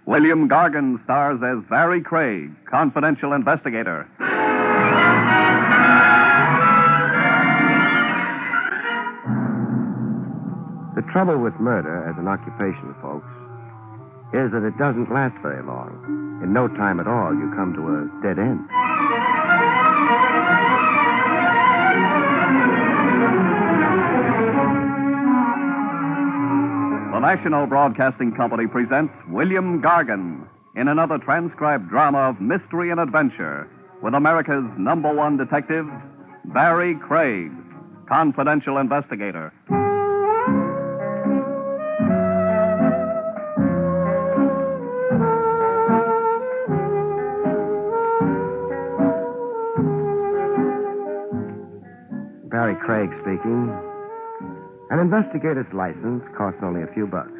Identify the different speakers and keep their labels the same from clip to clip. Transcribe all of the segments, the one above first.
Speaker 1: William Gargan stars as Barrie Craig, confidential investigator.
Speaker 2: The trouble with murder as an occupation, folks, is that it doesn't last very long. In no time at all, you come to a dead end.
Speaker 1: The National Broadcasting Company presents William Gargan in another transcribed drama of mystery and adventure with America's #1 detective, Barrie Craig, confidential investigator.
Speaker 2: Barrie Craig speaking. An investigator's license costs only a few bucks.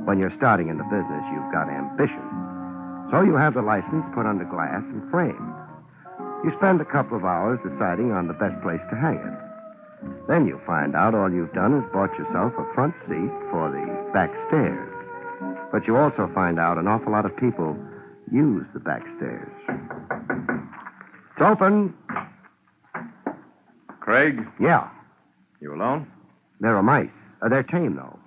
Speaker 2: When you're starting in the business, you've got ambition. So you have the license put under glass and framed. You spend a couple of hours deciding on the best place to hang it. Then you find out all you've done is bought yourself a front seat for the back stairs. But you also find out an awful lot of people use the back stairs. It's open.
Speaker 3: Craig?
Speaker 2: Yeah.
Speaker 3: You alone?
Speaker 2: There are mice. They're tame, though.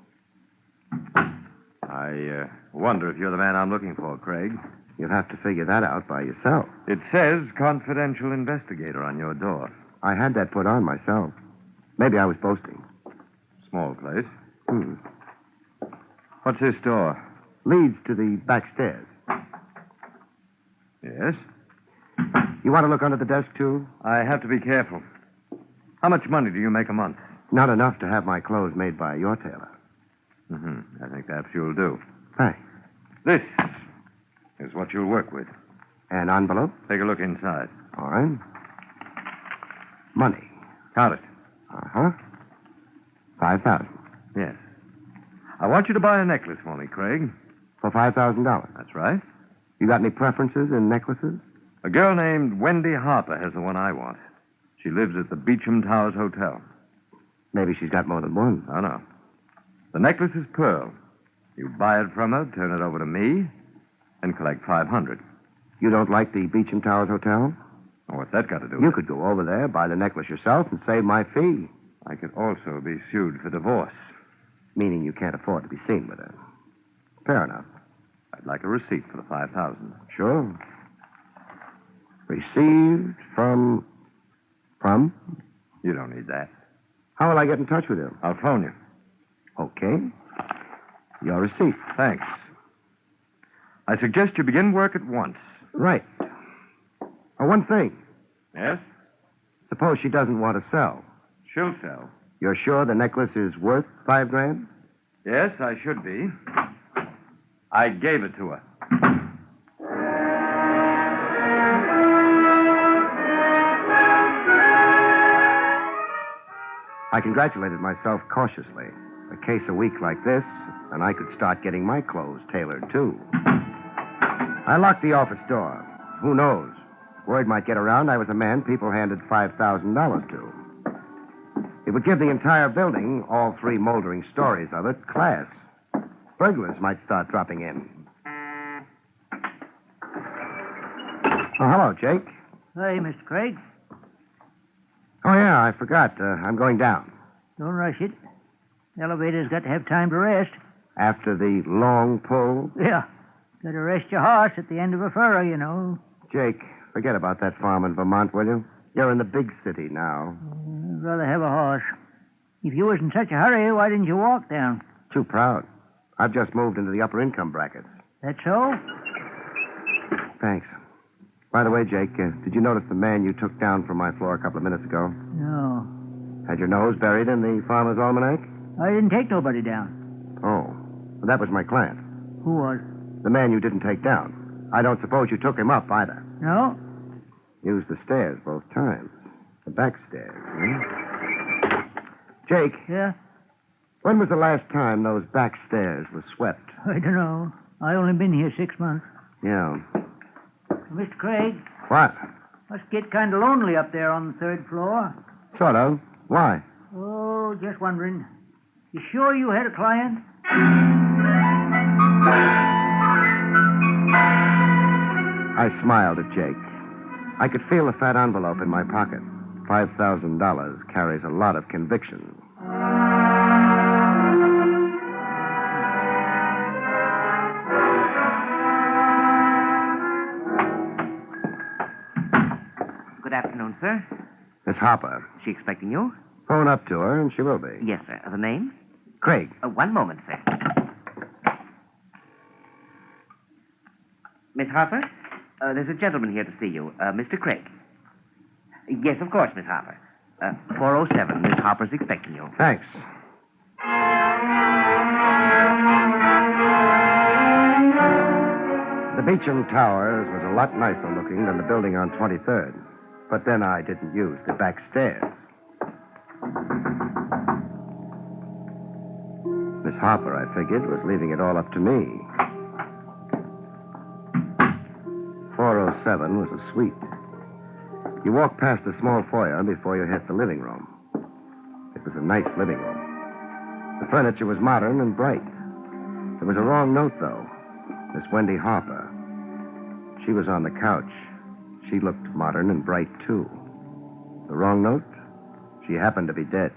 Speaker 3: I wonder if you're the man I'm looking for, Craig.
Speaker 2: You'll have to figure that out by yourself.
Speaker 3: It says confidential investigator on your door.
Speaker 2: I had that put on myself. Maybe I was boasting.
Speaker 3: Small place. What's this door?
Speaker 2: Leads to the back stairs.
Speaker 3: Yes?
Speaker 2: You want to look under the desk, too?
Speaker 3: I have to be careful. How much money do you make a month?
Speaker 2: Not enough to have my clothes made by your tailor.
Speaker 3: I think that's you'll do.
Speaker 2: Thanks.
Speaker 3: This is what you'll work with.
Speaker 2: An envelope?
Speaker 3: Take a look inside.
Speaker 2: All right. Money.
Speaker 3: Count it.
Speaker 2: Uh-huh. 5,000.
Speaker 3: Yes. I want you to buy a necklace for me, Craig.
Speaker 2: For $5,000.
Speaker 3: That's right.
Speaker 2: You got any preferences in necklaces?
Speaker 3: A girl named Wendy Harper has the one I want. She lives at the Beecham Towers Hotel.
Speaker 2: Maybe she's got more than one.
Speaker 3: Oh, no. The necklace is pearl. You buy it from her, turn it over to me, and collect $500.
Speaker 2: You don't like the Beecham Towers Hotel?
Speaker 3: Oh, what's that got to do with
Speaker 2: You
Speaker 3: it?
Speaker 2: could go over there, buy the necklace yourself, and save my fee.
Speaker 3: I could also be sued for divorce.
Speaker 2: Meaning you can't afford to be seen with her. Fair enough.
Speaker 3: I'd like a receipt for the $5,000.
Speaker 2: Sure. Received from... From?
Speaker 3: You don't need that.
Speaker 2: How will I get in touch with him?
Speaker 3: I'll phone you.
Speaker 2: Okay. Your receipt.
Speaker 3: Thanks. I suggest you begin work at once.
Speaker 2: Right. Oh, one thing.
Speaker 3: Yes?
Speaker 2: Suppose she doesn't want to sell.
Speaker 3: She'll sell.
Speaker 2: You're sure the necklace is worth $5,000?
Speaker 3: Yes, I should be. I gave it to her.
Speaker 2: I congratulated myself cautiously. A case a week like this, and I could start getting my clothes tailored, too. I locked the office door. Who knows? Word might get around I was a man people handed $5,000 to. It would give the entire building, all 3 moldering stories of it, class. Burglars might start dropping in. Oh, hello, Jake.
Speaker 4: Hey, Mr. Craig.
Speaker 2: Oh, yeah, I forgot. I'm going down.
Speaker 4: Don't rush it. The elevator's got to have time to rest.
Speaker 2: After the long pull?
Speaker 4: Yeah. Got to rest your horse at the end of a furrow, you know.
Speaker 2: Jake, forget about that farm in Vermont, will you? You're in the big city now.
Speaker 4: I'd rather have a horse. If you was in such a hurry, why didn't you walk down?
Speaker 2: Too proud. I've just moved into the upper income brackets.
Speaker 4: That so?
Speaker 2: Thanks. By the way, Jake, did you notice the man you took down from my floor a couple of minutes ago?
Speaker 4: No.
Speaker 2: Had your nose buried in the farmer's almanac?
Speaker 4: I didn't take nobody down.
Speaker 2: Oh. Well, that was my client.
Speaker 4: Who was?
Speaker 2: The man you didn't take down. I don't suppose you took him up either.
Speaker 4: No?
Speaker 2: Used the stairs both times. The back stairs, hmm? Jake,
Speaker 4: Yeah?
Speaker 2: when was the last time those back stairs were swept?
Speaker 4: I don't know. I only been here 6 months.
Speaker 2: Yeah.
Speaker 4: Mr. Craig,
Speaker 2: What?
Speaker 4: must get kind of lonely up there on the 3rd floor.
Speaker 2: Sort of. Why?
Speaker 4: Oh, just wondering. You sure you had a client?
Speaker 2: I smiled at Jake. I could feel the fat envelope in my pocket. $5,000 carries a lot of conviction.
Speaker 5: Good afternoon, sir.
Speaker 2: Miss Harper.
Speaker 5: She expecting you?
Speaker 2: Phone up to her, and she will be.
Speaker 5: Yes, sir. The name?
Speaker 2: Craig.
Speaker 5: One moment, sir. Miss Harper, there's a gentleman here to see you, Mr. Craig. Yes, of course, Miss Harper. 407. Miss Harper's expecting you.
Speaker 2: Thanks. The Beecham Towers was a lot nicer looking than the building on 23rd. But then I didn't use the back stairs. Miss Harper, I figured, was leaving it all up to me. 407 was a suite. You walk past the small foyer before you hit the living room. It was a nice living room. The furniture was modern and bright. There was a wrong note, though. Miss Wendy Harper. She was on the couch. She looked modern and bright, too. The wrong note? She happened to be dead.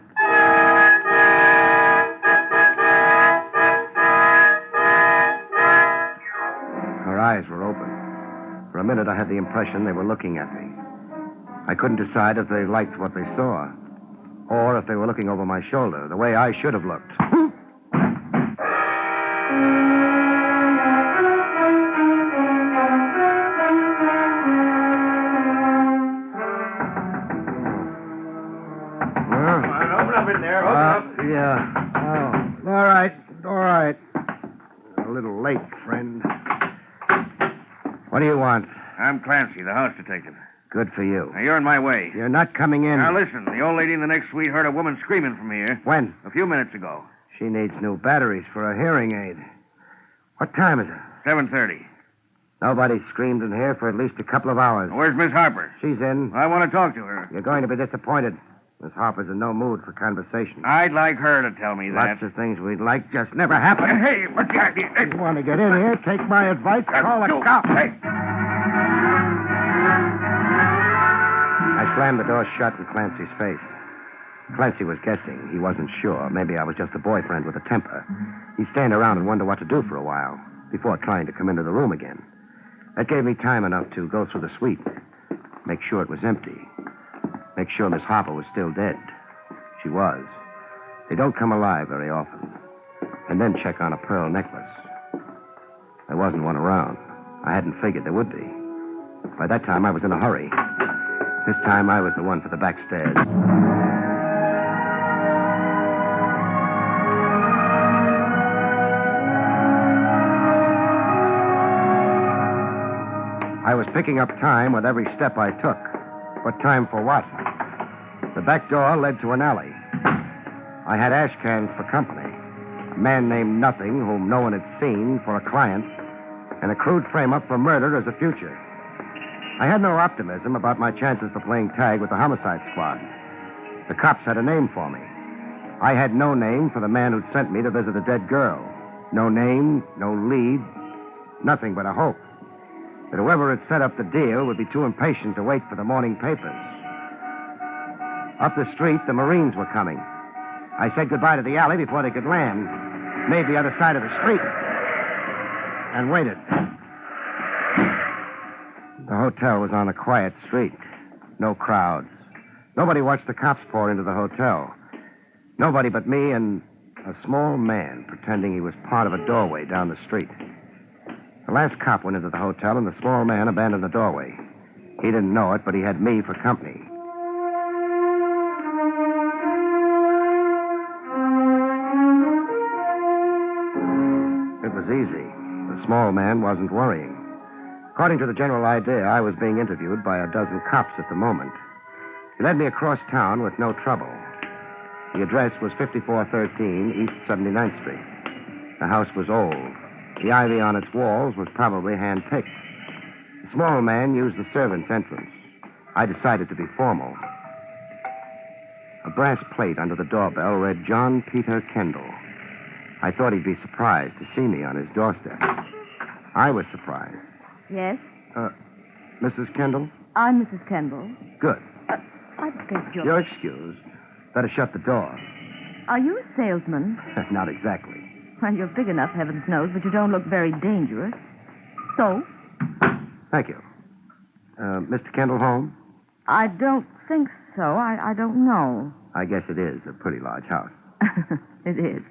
Speaker 2: Her eyes were open. For a minute, I had the impression they were looking at me. I couldn't decide if they liked what they saw, or if they were looking over my shoulder, the way I should have looked. Yeah. Oh, all right. A little late, friend. What do you want?
Speaker 6: I'm Clancy, the house detective.
Speaker 2: Good for you.
Speaker 6: Now, you're in my way.
Speaker 2: You're not coming in.
Speaker 6: Now, listen. The old lady in the next suite heard a woman screaming from here.
Speaker 2: When?
Speaker 6: A few minutes ago.
Speaker 2: She needs new batteries for a hearing aid. What time is it?
Speaker 6: 7:30.
Speaker 2: Nobody screamed in here for at least a couple of hours.
Speaker 6: Where's Miss Harper?
Speaker 2: She's in.
Speaker 6: I want to talk to her.
Speaker 2: You're going to be disappointed. Miss Harper's in no mood for conversation.
Speaker 6: I'd like her to tell me that.
Speaker 2: Lots of things we'd like just never happen.
Speaker 6: Hey, what's the idea? Hey.
Speaker 2: You want to get in here? Take my advice. Call a cop.
Speaker 6: Hey.
Speaker 2: I slammed the door shut in Clancy's face. Clancy was guessing. He wasn't sure. Maybe I was just a boyfriend with a temper. He'd stand around and wonder what to do for a while before trying to come into the room again. That gave me time enough to go through the suite, make sure it was empty, make sure Miss Harper was still dead. She was. They don't come alive very often. And then check on a pearl necklace. There wasn't one around. I hadn't figured there would be. By that time, I was in a hurry. This time, I was the one for the back stairs. I was picking up time with every step I took. But time for what? The back door led to an alley. I had ash cans for company. A man named Nothing, whom no one had seen, for a client, and a crude frame-up for murder as a future. I had no optimism about my chances for playing tag with the homicide squad. The cops had a name for me. I had no name for the man who'd sent me to visit a dead girl. No name, no lead, nothing but a hope that whoever had set up the deal would be too impatient to wait for the morning papers. Up the street, the Marines were coming. I said goodbye to the alley before they could land, made the other side of the street, and waited. The hotel was on a quiet street. No crowds. Nobody watched the cops pour into the hotel. Nobody but me and a small man pretending he was part of a doorway down the street. The last cop went into the hotel, and the small man abandoned the doorway. He didn't know it, but he had me for company. It was easy. The small man wasn't worrying. According to the general idea, I was being interviewed by a dozen cops at the moment. He led me across town with no trouble. The address was 5413 East 79th Street. The house was old. The ivy on its walls was probably hand-picked. The small man used the servant's entrance. I decided to be formal. A brass plate under the doorbell read John Peter Kendall. I thought he'd be surprised to see me on his doorstep. I was surprised.
Speaker 7: Yes?
Speaker 2: Mrs. Kendall?
Speaker 7: I'm Mrs. Kendall.
Speaker 2: Good.
Speaker 7: I beg your...
Speaker 2: You're excused. Better shut the door.
Speaker 7: Are you a salesman?
Speaker 2: Not exactly.
Speaker 7: Well, you're big enough, heavens knows, but you don't look very dangerous. So?
Speaker 2: Thank you. Mr. Kendall home?
Speaker 7: I don't think so. I don't know.
Speaker 2: I guess it is a pretty large house.
Speaker 7: It is.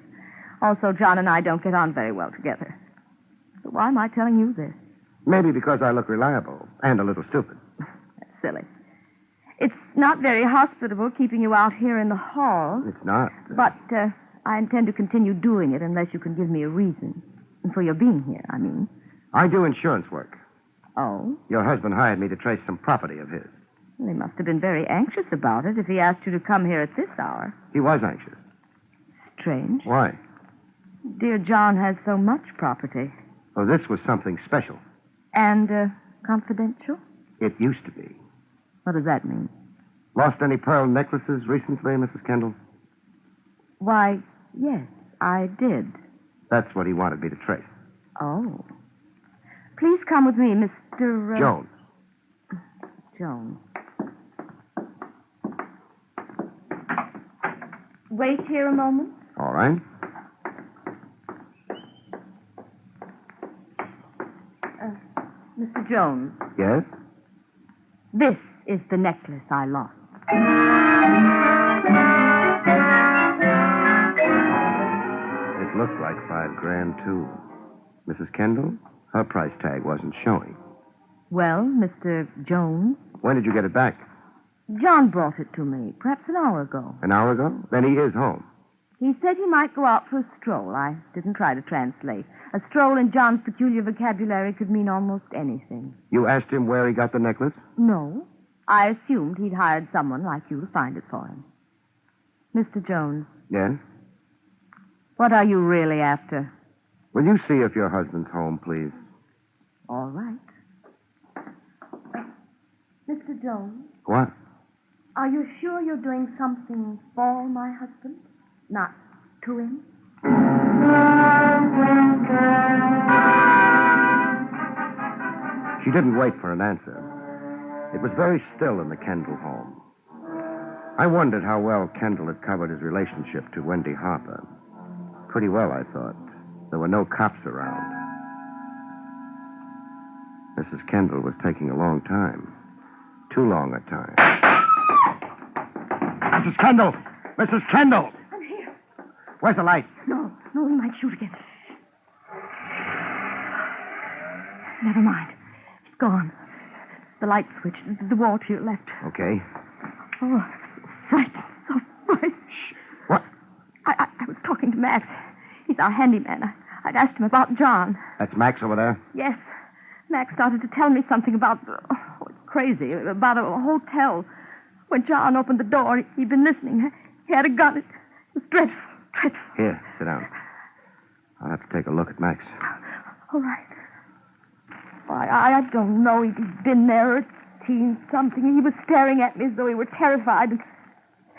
Speaker 7: Also, John and I don't get on very well together. So why am I telling you this?
Speaker 2: Maybe because I look reliable and a little stupid.
Speaker 7: That's silly. It's not very hospitable keeping you out here in the hall.
Speaker 2: It's not.
Speaker 7: But I intend to continue doing it unless you can give me a reason. For your being here, I mean.
Speaker 2: I do insurance work.
Speaker 7: Oh?
Speaker 2: Your husband hired me to trace some property of his.
Speaker 7: Well, he must have been very anxious about it if he asked you to come here at this hour.
Speaker 2: He was anxious.
Speaker 7: Strange.
Speaker 2: Why?
Speaker 7: Dear John has so much property.
Speaker 2: Oh, this was something special.
Speaker 7: And confidential?
Speaker 2: It used to be.
Speaker 7: What does that mean?
Speaker 2: Lost any pearl necklaces recently, Mrs. Kendall?
Speaker 7: Why, yes, I did.
Speaker 2: That's what he wanted me to trace.
Speaker 7: Oh. Please come with me, Mr.
Speaker 2: Jones.
Speaker 7: Jones. Wait here a moment.
Speaker 2: All right.
Speaker 7: Mr. Jones,
Speaker 2: Yes?
Speaker 7: this is the necklace I lost.
Speaker 2: It looked like $5,000, too. Mrs. Kendall, her price tag wasn't showing.
Speaker 7: Well, Mr. Jones,
Speaker 2: When did you get it back?
Speaker 7: John brought it to me, perhaps an hour ago.
Speaker 2: An hour ago? Then he is home.
Speaker 7: He said he might go out for a stroll. I didn't try to translate. A stroll in John's peculiar vocabulary could mean almost anything.
Speaker 2: You asked him where he got the necklace?
Speaker 7: No. I assumed he'd hired someone like you to find it for him. Mr. Jones,
Speaker 2: Yes?
Speaker 7: what are you really after?
Speaker 2: Will you see if your husband's home, please?
Speaker 7: All right. Mr. Jones,
Speaker 2: What?
Speaker 7: are you sure you're doing something for my husband, not to him?
Speaker 2: She didn't wait for an answer. It was very still in the Kendall home. I wondered how well Kendall had covered his relationship to Wendy Harper. Pretty well, I thought. There were no cops around. Mrs. Kendall was taking a long time. Too long a time. Mrs. Kendall! Mrs. Kendall!
Speaker 7: I'm here.
Speaker 2: Where's the light?
Speaker 7: No, he might shoot again. Never mind. It's gone. The light switch, the wall to your left.
Speaker 2: Okay.
Speaker 7: Oh, frightened, so frightened.
Speaker 2: Shh. What?
Speaker 7: I was talking to Max. He's our handyman. I'd asked him about John.
Speaker 2: That's Max over there?
Speaker 7: Yes. Max started to tell me something about, it's crazy, about a hotel. When John opened the door, he'd been listening. He had a gun. It was dreadful, dreadful.
Speaker 2: Here, sit down. I'll have to take a look at Max.
Speaker 7: All right. I don't know. He'd been there or seen something. He was staring at me as though he were terrified.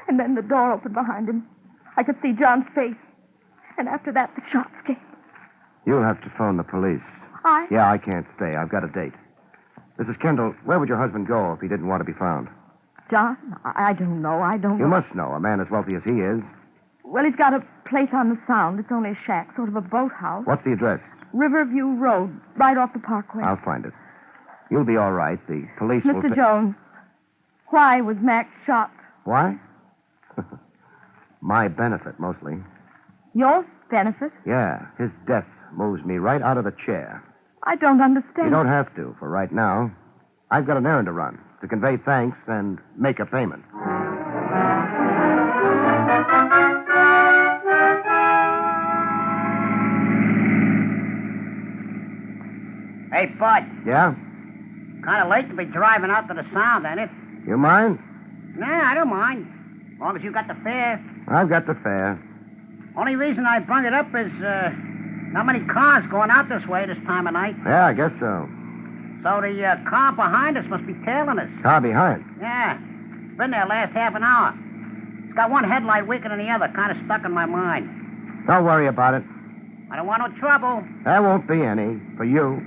Speaker 7: And then the door opened behind him. I could see John's face. And after that, the shots came.
Speaker 2: You'll have to phone the police. Yeah, I can't stay. I've got a date. Mrs. Kendall, where would your husband go if he didn't want to be found?
Speaker 7: John? I don't know.
Speaker 2: You must know. A man as wealthy as he is.
Speaker 7: Well, he's got a place on the Sound. It's only a shack, sort of a boathouse.
Speaker 2: What's the address?
Speaker 7: Riverview Road, right off the parkway.
Speaker 2: I'll find it. You'll be all right. The police will...
Speaker 7: Mr. Jones, why was Max shot?
Speaker 2: Why? My benefit, mostly.
Speaker 7: Your benefit?
Speaker 2: Yeah, his death moves me right out of the chair.
Speaker 7: I don't understand.
Speaker 2: You don't have to, for right now. I've got an errand to run, to convey thanks and make a payment.
Speaker 8: Hey, Bud.
Speaker 2: Yeah?
Speaker 8: Kind of late to be driving out to the Sound, ain't it?
Speaker 2: You mind?
Speaker 8: Nah, I don't mind. As long as you got the fare.
Speaker 2: I've got the fare.
Speaker 8: Only reason I brung it up is, not many cars going out this way this time of night.
Speaker 2: Yeah, I guess so.
Speaker 8: So the car behind us must be tailing us.
Speaker 2: Car behind.
Speaker 8: Yeah. It's been there last half an hour. It's got one headlight weaker than the other, kind of stuck in my mind.
Speaker 2: Don't worry about it.
Speaker 8: I don't want no trouble.
Speaker 2: There won't be any for you.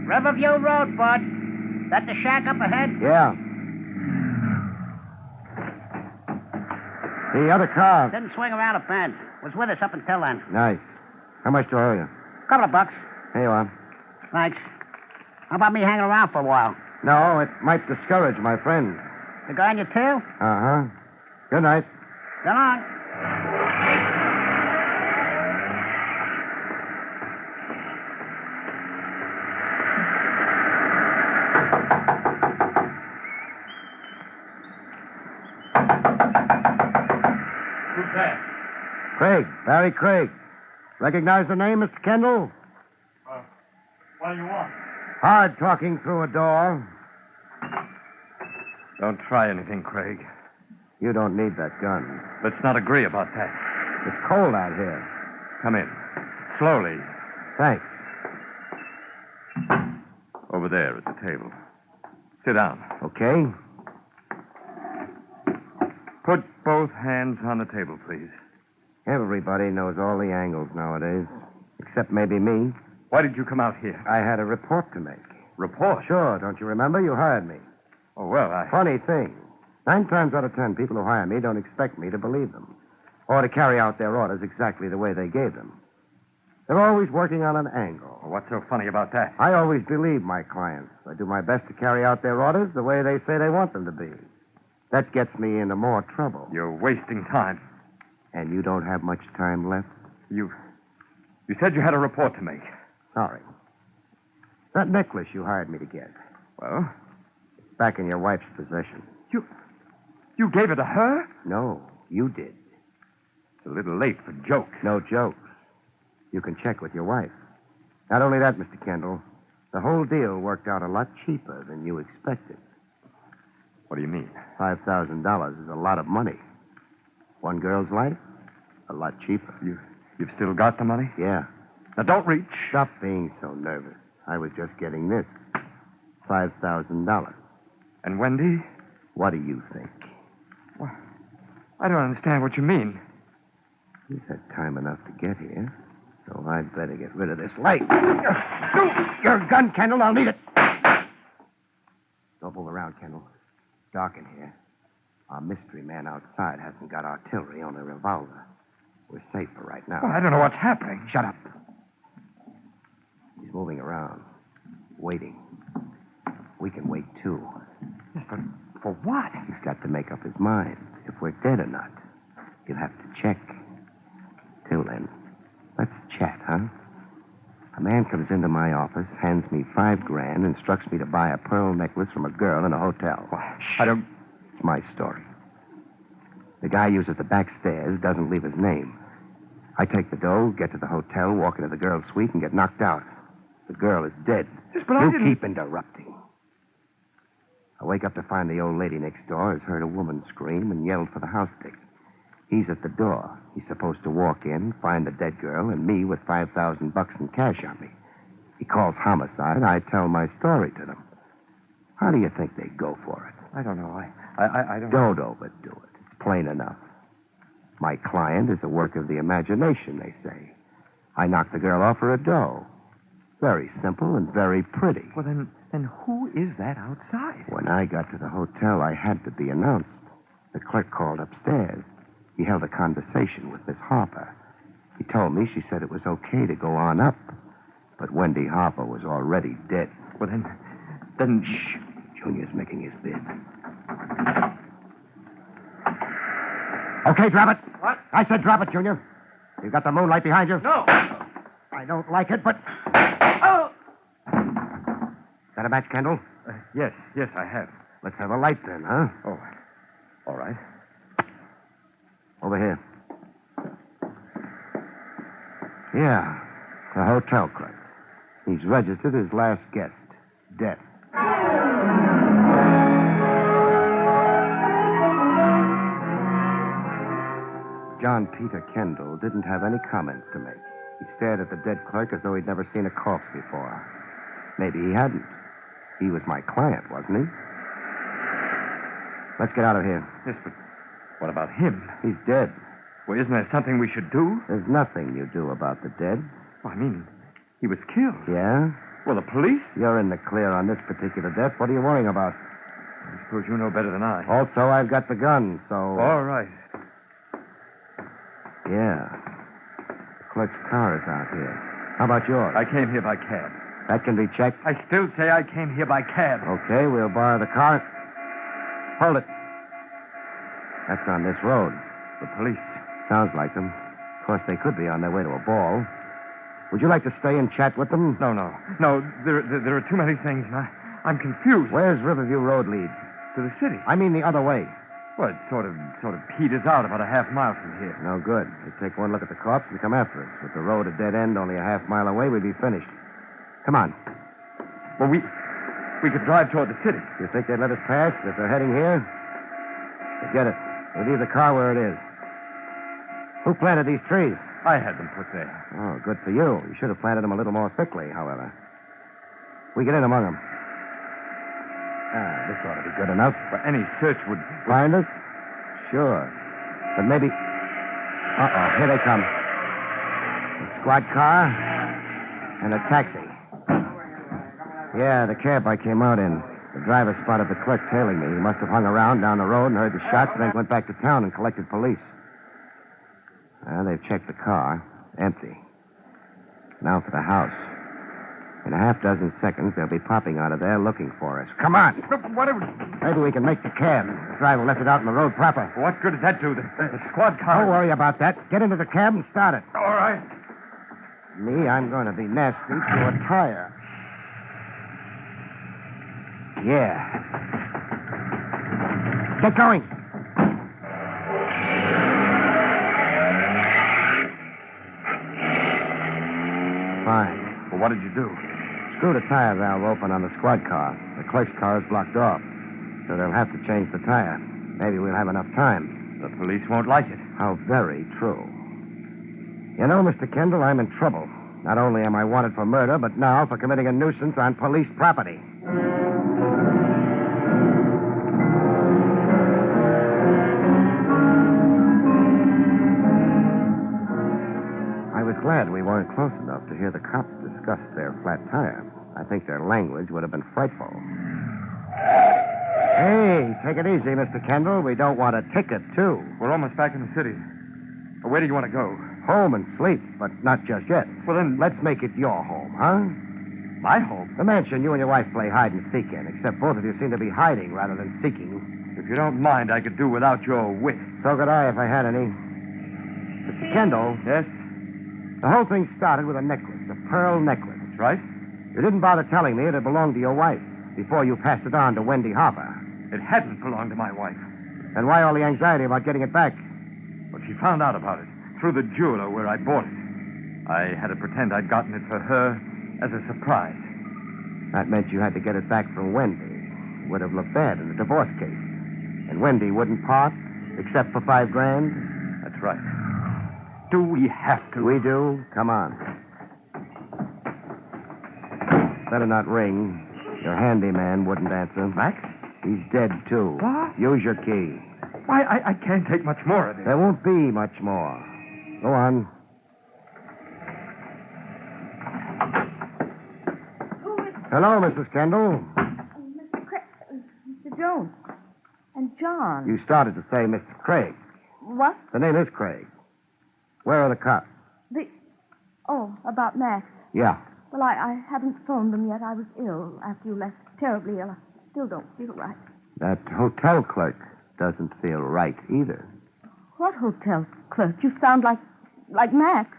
Speaker 8: Riverview Road, bud. That the shack up ahead?
Speaker 2: Yeah. The other car.
Speaker 8: Didn't swing around a bend. Was with us up until then.
Speaker 2: Nice. How much do I owe you?
Speaker 8: Couple of bucks.
Speaker 2: Here you are.
Speaker 8: Thanks. How about me hanging around for a while?
Speaker 2: No, it might discourage my friend.
Speaker 8: The guy on your tail?
Speaker 2: Uh-huh. Good night.
Speaker 8: So long.
Speaker 3: Who's that?
Speaker 2: Craig, Barrie Craig. Recognize the name, Mr. Kendall?
Speaker 3: What do you want?
Speaker 2: Hard talking through a door.
Speaker 3: Don't try anything, Craig.
Speaker 2: You don't need that gun.
Speaker 3: Let's not agree about that.
Speaker 2: It's cold out here.
Speaker 3: Come in. Slowly.
Speaker 2: Thanks.
Speaker 3: Over there at the table. Sit down.
Speaker 2: Okay.
Speaker 3: Put both hands on the table, please.
Speaker 2: Everybody knows all the angles nowadays, except maybe me.
Speaker 3: Why did you come out here?
Speaker 2: I had a report to make.
Speaker 3: Report?
Speaker 2: Sure, don't you remember? You hired me.
Speaker 3: Oh, well,
Speaker 2: Funny thing. 9 times out of 10, people who hire me don't expect me to believe them or to carry out their orders exactly the way they gave them. They're always working on an angle.
Speaker 3: What's so funny about that?
Speaker 2: I always believe my clients. I do my best to carry out their orders the way they say they want them to be. That gets me into more trouble.
Speaker 3: You're wasting time.
Speaker 2: And you don't have much time left?
Speaker 3: You said you had a report to make.
Speaker 2: Sorry. That necklace you hired me to get.
Speaker 3: Well?
Speaker 2: It's back in your wife's possession.
Speaker 3: You gave it to her?
Speaker 2: No, you did.
Speaker 3: It's a little late for jokes.
Speaker 2: No jokes. You can check with your wife. Not only that, Mr. Kendall, the whole deal worked out a lot cheaper than you expected.
Speaker 3: What do you mean?
Speaker 2: $5,000 is a lot of money. One girl's life, a lot cheaper.
Speaker 3: You've still got the money?
Speaker 2: Yeah.
Speaker 3: Now, don't reach.
Speaker 2: Stop being so nervous. I was just getting this. $5,000.
Speaker 3: And Wendy?
Speaker 2: What do you think?
Speaker 3: Well, I don't understand what you mean.
Speaker 2: He's had time enough to get here, so I'd better get rid of this light. Your gun, Kendall. I'll need it. Don't move around, Kendall. It's dark in here. Our mystery man outside hasn't got artillery, only a revolver. We're safe for right now.
Speaker 3: Well, I don't know what's happening.
Speaker 2: Shut up. He's moving around, waiting. We can wait, too.
Speaker 3: Yes, but for what?
Speaker 2: He's got to make up his mind if we're dead or not. He'll have to check. Till then, let's chat, huh? A man comes into my office, hands me $5,000, instructs me to buy a pearl necklace from a girl in a hotel.
Speaker 3: I don't...
Speaker 2: It's my story. The guy uses the back stairs, doesn't leave his name. I take the dough, get to the hotel, walk into the girl's suite, and get knocked out. The girl is dead.
Speaker 3: Yes, but I
Speaker 2: You
Speaker 3: didn't...
Speaker 2: keep interrupting. I wake up to find the old lady next door has heard a woman scream and yelled for the house dick. He's at the door. He's supposed to walk in, find the dead girl, and me with $5,000 in cash on me. He calls homicide. I tell my story to them. How do you think they go for it?
Speaker 3: I don't know. I don't...
Speaker 2: Don't overdo it. It's plain enough. My client is a work of the imagination, they say. I knock the girl off her a dough. Very simple and very pretty.
Speaker 3: Well, then who is that outside?
Speaker 2: When I got to the hotel, I had to be announced. The clerk called upstairs. He held a conversation with Miss Harper. He told me she said it was okay to go on up. But Wendy Harper was already dead.
Speaker 3: Well, then...
Speaker 2: Shh. Junior's making his bid. Okay, drop it.
Speaker 8: What?
Speaker 2: I said drop it, Junior. You've got the moonlight behind you.
Speaker 8: No.
Speaker 2: I don't like it, but... Oh! Got a match, Kendall?
Speaker 3: Yes, I have.
Speaker 2: Let's have a light then, huh?
Speaker 3: Oh, all right.
Speaker 2: Over here. Yeah, the hotel clerk. He's registered his last guest, death. John Peter Kendall didn't have any comments to make. He stared at the dead clerk as though he'd never seen a corpse before. Maybe he hadn't. He was my client, wasn't he? Let's get out of here.
Speaker 3: Yes, but what about him?
Speaker 2: He's dead.
Speaker 3: Well, isn't there something we should do?
Speaker 2: There's nothing you do about the dead.
Speaker 3: Well, I mean, he was killed.
Speaker 2: Yeah?
Speaker 3: Well, the police?
Speaker 2: You're in the clear on this particular death. What are you worrying about?
Speaker 3: I suppose you know better than I.
Speaker 2: Also, I've got the gun, so...
Speaker 3: All right.
Speaker 2: Yeah. The clerk's car is out here. How about yours?
Speaker 3: I came here by cab.
Speaker 2: That can be checked.
Speaker 3: I still say I came here by cab.
Speaker 2: Okay, we'll borrow the car. Hold it. That's on this road.
Speaker 3: The police.
Speaker 2: Sounds like them. Of course, they could be on their way to a ball. Would you like to stay and chat with them?
Speaker 3: No. There are too many things, and I'm confused.
Speaker 2: Where's Riverview Road lead?
Speaker 3: To the city.
Speaker 2: I mean the other way.
Speaker 3: Well, it sort of peters out about a half mile from here.
Speaker 2: No good. They take one look at the corpse and come after us. With the road a dead end only a half mile away, we'd be finished. Come on.
Speaker 3: Well, we could drive toward the city.
Speaker 2: You think they'd let us pass if they're heading here? Forget it. We'll leave the car where it is. Who planted these trees?
Speaker 3: I had them put there.
Speaker 2: Oh, good for you. You should have planted them a little more thickly, however. We get in among them. This ought to be good enough.
Speaker 3: But any search would...
Speaker 2: Find us? Sure. But maybe... Uh-oh, here they come. A squad car and a taxi. Yeah, the cab I came out in. The driver spotted the clerk tailing me. He must have hung around down the road and heard the shots, then went back to town and collected police. They've checked the car. Empty. Now for the house. In a half dozen seconds, they'll be popping out of there looking for us. Come on. Maybe we can make the cab. The driver left it out in the road proper.
Speaker 3: What good does that do? The squad car...
Speaker 2: Don't worry about that. Get into the cab and start it.
Speaker 3: All right.
Speaker 2: Me, I'm going to be nasty to a tire. Yeah. Get going. Fine.
Speaker 3: Well, what did you do?
Speaker 2: Screw the tire valve open on the squad car. The clerk's car is blocked off, so they'll have to change the tire. Maybe we'll have enough time.
Speaker 3: The police won't like it.
Speaker 2: How very true. You know, Mr. Kendall, I'm in trouble. Not only am I wanted for murder, but now for committing a nuisance on police property. I was glad we weren't close enough to hear the cops discuss their flat tire. I think their language would have been frightful. Hey, take it easy, Mr. Kendall. We don't want a ticket, too.
Speaker 3: We're almost back in the city. Where do you want to go?
Speaker 2: Home and sleep, but not just yet.
Speaker 3: Well, then...
Speaker 2: Let's make it your home, huh?
Speaker 3: My home?
Speaker 2: The mansion you and your wife play hide and seek in, except both of you seem to be hiding rather than seeking.
Speaker 3: If you don't mind, I could do without your wit.
Speaker 2: So could I if I had any. Mr. Kendall.
Speaker 3: Yes?
Speaker 2: The whole thing started with a necklace, a pearl necklace.
Speaker 3: That's right.
Speaker 2: You didn't bother telling me it had belonged to your wife before you passed it on to Wendy Harper.
Speaker 3: It hadn't belonged to my wife.
Speaker 2: Then why all the anxiety about getting it back?
Speaker 3: Well, she found out about it through the jeweler where I bought it. I had to pretend I'd gotten it for her as a surprise.
Speaker 2: That meant you had to get it back from Wendy. It would have looked bad in the divorce case. And Wendy wouldn't part, except for $5,000?
Speaker 3: That's right. Do we have to?
Speaker 2: We do. Come on. Better not ring. Your handyman wouldn't answer.
Speaker 3: Max?
Speaker 2: He's dead, too.
Speaker 3: What?
Speaker 2: Use your key.
Speaker 3: Why, I can't take much more of this.
Speaker 2: There won't be much more. Go on. Hello, Mrs. Kendall.
Speaker 7: Mr. Jones. And John.
Speaker 2: You started to say Mr. Craig.
Speaker 7: What?
Speaker 2: The name is Craig. Where are the cops?
Speaker 7: Oh, about Max.
Speaker 2: Yeah.
Speaker 7: Well, I haven't phoned them yet. I was ill after you left. Terribly ill. I still don't feel right.
Speaker 2: That hotel clerk doesn't feel right either.
Speaker 7: What hotel clerk? You sound like Max.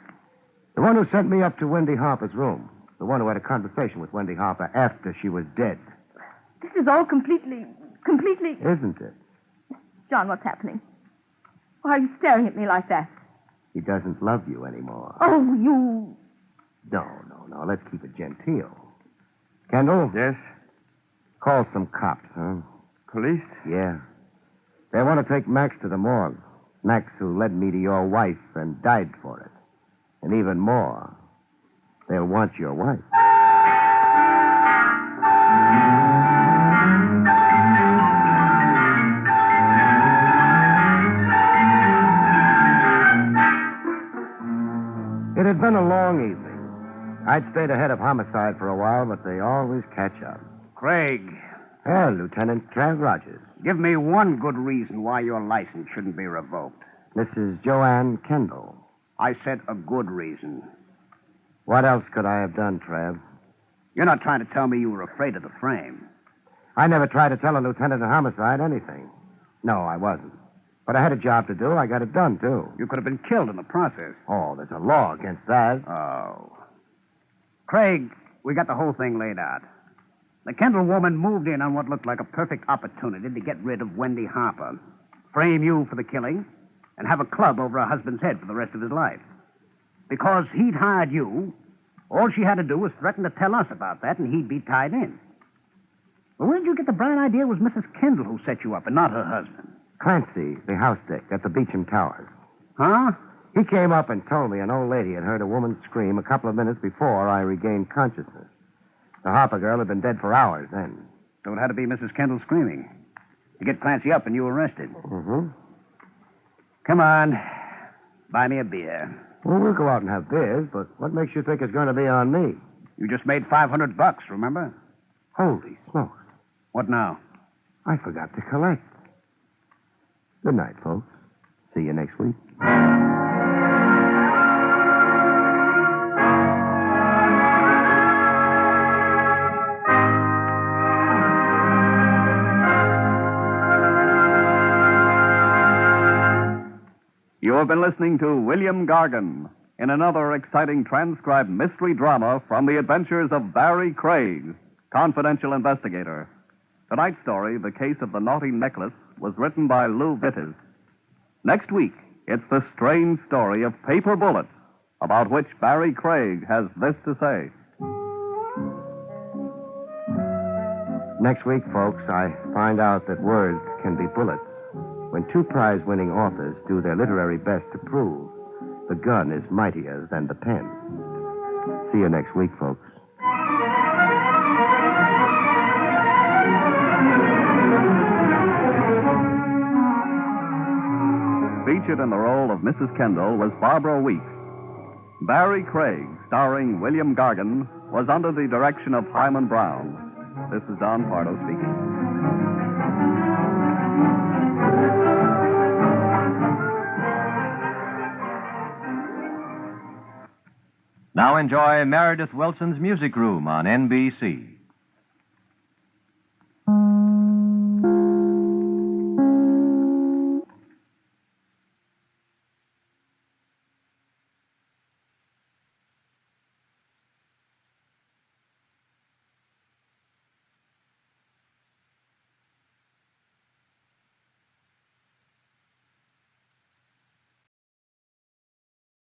Speaker 2: The one who sent me up to Wendy Harper's room. The one who had a conversation with Wendy Harper after she was dead.
Speaker 7: This is all completely...
Speaker 2: Isn't it?
Speaker 7: John, what's happening? Why are you staring at me like that?
Speaker 2: He doesn't love you anymore.
Speaker 7: Oh, you...
Speaker 2: No. Let's keep it genteel. Kendall?
Speaker 3: Yes?
Speaker 2: Call some cops, huh?
Speaker 3: Police?
Speaker 2: Yeah. They want to take Max to the morgue. Max who led me to your wife and died for it. And even more, they'll want your wife. I'd stayed ahead of homicide for a while, but they always catch up.
Speaker 6: Craig,
Speaker 2: Well, Lieutenant Trav Rogers.
Speaker 6: give me one good reason why your license shouldn't be revoked.
Speaker 2: Mrs. Joanne Kendall.
Speaker 6: I said a good reason.
Speaker 2: What else could I have done, Trav?
Speaker 6: You're not trying to tell me you were afraid of the frame.
Speaker 2: I never tried to tell a lieutenant of homicide anything. No, I wasn't. But I had a job to do. I got it done, too.
Speaker 6: You could have been killed in the process.
Speaker 2: Oh, there's a law against that.
Speaker 6: Oh. Craig, we got the whole thing laid out. The Kendall woman moved in on what looked like a perfect opportunity to get rid of Wendy Harper, frame you for the killing, and have a club over her husband's head for the rest of his life. Because he'd hired you, all she had to do was threaten to tell us about that, and he'd be tied in. But where did you get the bright idea it was Mrs. Kendall who set you up and not her husband?
Speaker 2: Clancy, the house dick at the Beecham Towers.
Speaker 6: Huh?
Speaker 2: He came up and told me an old lady had heard a woman scream a couple of minutes before I regained consciousness. The Harper girl had been dead for hours then.
Speaker 6: So it had to be Mrs. Kendall screaming. To get Clancy up and you arrested.
Speaker 2: Mm-hmm.
Speaker 6: Come on. Buy me a beer.
Speaker 2: Well, we'll go out and have beers, but what makes you think it's going to be on me?
Speaker 6: You just made $500, remember?
Speaker 2: Holy smokes.
Speaker 6: What now?
Speaker 2: I forgot to collect. Good night, folks. See you next week.
Speaker 1: You have been listening to William Gargan in another exciting transcribed mystery drama from the adventures of Barrie Craig, confidential investigator. Tonight's story, The Case of the Naughty Necklace, was written by Lou Vittes. Next week, it's the strange story of paper bullets, about which Barrie Craig has this to say.
Speaker 2: Next week, folks, I find out that words can be bullets. When two prize-winning authors do their literary best to prove the gun is mightier than the pen. See you next week, folks.
Speaker 1: Featured in the role of Mrs. Kendall was Barbara Weeks. Barrie Craig, starring William Gargan, was under the direction of Hyman Brown. This is Don Pardo speaking.
Speaker 9: Now enjoy Meredith Wilson's Music Room on NBC.